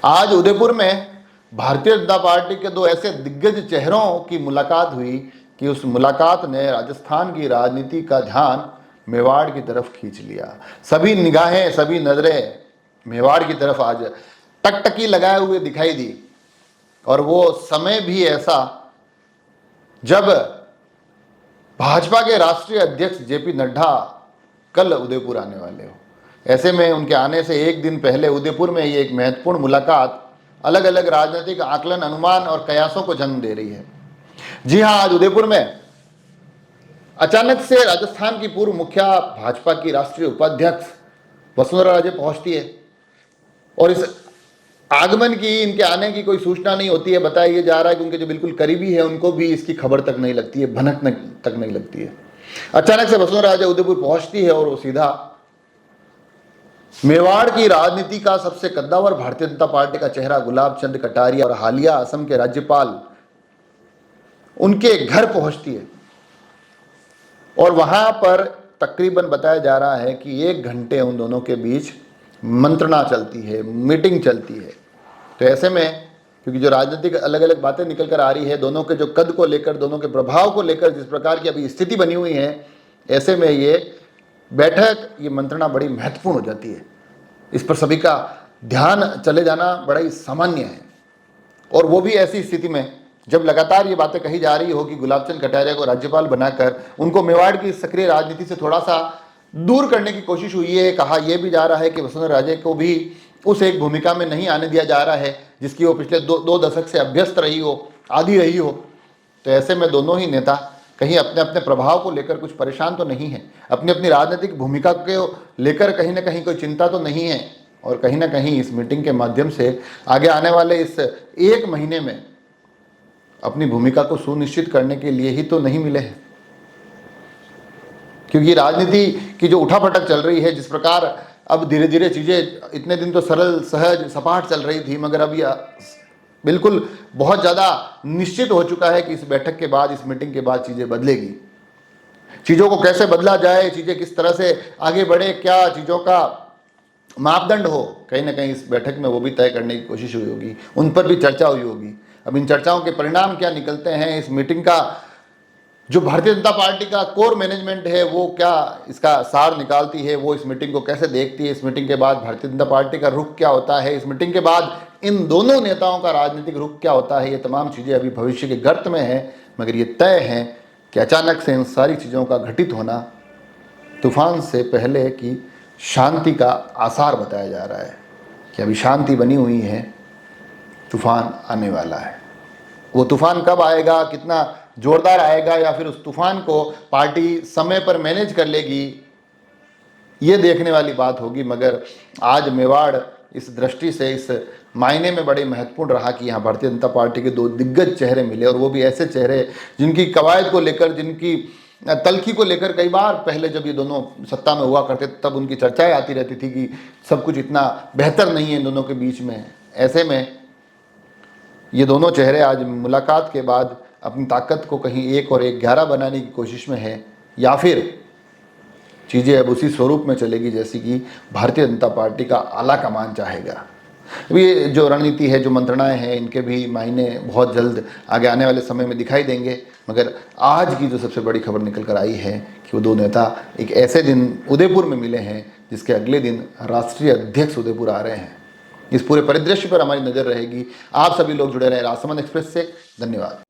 आज उदयपुर में भारतीय जनता पार्टी के दो ऐसे दिग्गज चेहरों की मुलाकात हुई कि उस मुलाकात ने राजस्थान की राजनीति का ध्यान मेवाड़ की तरफ खींच लिया। सभी निगाहें, सभी नजरें मेवाड़ की तरफ आज टकटकी लगाए हुए दिखाई दी। और वो समय भी ऐसा जब भाजपा के राष्ट्रीय अध्यक्ष जेपी नड्डा कल उदयपुर आने वाले हो। ऐसे में उनके आने से एक दिन पहले उदयपुर में ये एक महत्वपूर्ण मुलाकात अलग अलग राजनीतिक आकलन, अनुमान और कयासों को जन्म दे रही है। जी हां, आज उदयपुर में अचानक से राजस्थान की पूर्व मुखिया, भाजपा की राष्ट्रीय उपाध्यक्ष वसुंधरा राजे पहुंचती है और इस आगमन की, इनके आने की कोई सूचना नहीं होती है। बताया ये जा रहा है कि उनके जो बिल्कुल करीबी है उनको भी इसकी खबर तक नहीं लगती है, भनक तक नहीं लगती है। अचानक से वसुंधरा राजे उदयपुर पहुंचती है और वो सीधा मेवाड़ की राजनीति का सबसे कद्दावर भारतीय जनता पार्टी का चेहरा गुलाब चंद कटारिया और हालिया असम के राज्यपाल उनके घर पहुंचती है। और वहां पर तकरीबन बताया जा रहा है कि 1 घंटे उन दोनों के बीच मंत्रणा चलती है, मीटिंग चलती है। तो ऐसे में क्योंकि जो राजनीतिक अलग अलग बातें निकल कर आ रही है, दोनों के जो कद को लेकर, दोनों के प्रभाव को लेकर जिस प्रकार की अभी स्थिति बनी हुई है, ऐसे में ये बैठक, ये मंत्रणा बड़ी महत्वपूर्ण हो जाती है। इस पर सभी का ध्यान चले जाना बड़ा ही सामान्य है। और वो भी ऐसी स्थिति में जब लगातार ये बातें कही जा रही हो कि गुलाबचंद कटारिया को राज्यपाल बनाकर उनको मेवाड़ की सक्रिय राजनीति से थोड़ा सा दूर करने की कोशिश हुई है। कहा यह भी जा रहा है कि वसुंधरा राजे को भी उस एक भूमिका में नहीं आने दिया जा रहा है जिसकी वो पिछले दो दशक से अभ्यस्त रही हो, आदी रही हो। तो ऐसे में दोनों ही नेता कहीं अपने अपने प्रभाव को लेकर कुछ परेशान तो नहीं है, अपनी अपनी राजनीतिक भूमिका को लेकर कहीं ना कहीं कोई चिंता तो नहीं है। और कहीं ना कहीं इस मीटिंग के माध्यम से आगे आने वाले इस 1 महीने में अपनी भूमिका को सुनिश्चित करने के लिए ही तो नहीं मिले हैं। क्योंकि राजनीति की जो उठापटक चल रही है, जिस प्रकार अब धीरे धीरे चीज़ें, इतने दिन तो सरल, सहज, सपाट चल रही थी, मगर अब यह बिल्कुल बहुत ज़्यादा निश्चित हो चुका है कि इस बैठक के बाद, इस मीटिंग के बाद चीज़ें बदलेगी। चीज़ों को कैसे बदला जाए, चीज़ें किस तरह से आगे बढ़े, क्या चीज़ों का मापदंड हो, कहीं ना कहीं इस बैठक में वो भी तय करने की कोशिश हुई होगी, उन पर भी चर्चा हुई होगी। अब इन चर्चाओं के परिणाम क्या निकलते हैं, इस मीटिंग का जो भारतीय जनता पार्टी का कोर मैनेजमेंट है वो क्या इसका सार निकालती है, वो इस मीटिंग को कैसे देखती है, इस मीटिंग के बाद भारतीय जनता पार्टी का रुख क्या होता है, इस मीटिंग के बाद इन दोनों नेताओं का राजनीतिक रुख क्या होता है, ये तमाम चीज़ें अभी भविष्य के गर्त में हैं। मगर ये तय है कि अचानक से इन सारी चीज़ों का घटित होना तूफान से पहले की शांति का आसार बताया जा रहा है कि अभी शांति बनी हुई है, तूफान आने वाला है। वो तूफान कब आएगा, कितना जोरदार आएगा, या फिर उस तूफान को पार्टी समय पर मैनेज कर लेगी, ये देखने वाली बात होगी। मगर आज मेवाड़ इस दृष्टि से, इस मायने में बड़े महत्वपूर्ण रहा कि यहाँ भारतीय जनता पार्टी के 2 दिग्गज चेहरे मिले, और वो भी ऐसे चेहरे जिनकी कवायद को लेकर, जिनकी तलखी को लेकर कई बार पहले जब ये दोनों सत्ता में हुआ करते तब उनकी चर्चाएं आती रहती थी कि सब कुछ इतना बेहतर नहीं है इन दोनों के बीच में। ऐसे में ये दोनों चेहरे आज मुलाकात के बाद अपनी ताकत को कहीं 1 और 1 11 बनाने की कोशिश में है, या फिर चीज़ें अब उसी स्वरूप में चलेगी जैसी कि भारतीय जनता पार्टी का आला कमान चाहेगा। ये जो रणनीति है, जो मंत्रणाएं हैं, इनके भी मायने बहुत जल्द आगे आने वाले समय में दिखाई देंगे। मगर आज की जो सबसे बड़ी खबर निकल कर आई है कि वो 2 नेता एक ऐसे दिन उदयपुर में मिले हैं जिसके अगले दिन राष्ट्रीय अध्यक्ष उदयपुर आ रहे हैं। इस पूरे परिदृश्य पर हमारी नज़र रहेगी। आप सभी लोग जुड़े रहे राजसमंद एक्सप्रेस से। धन्यवाद।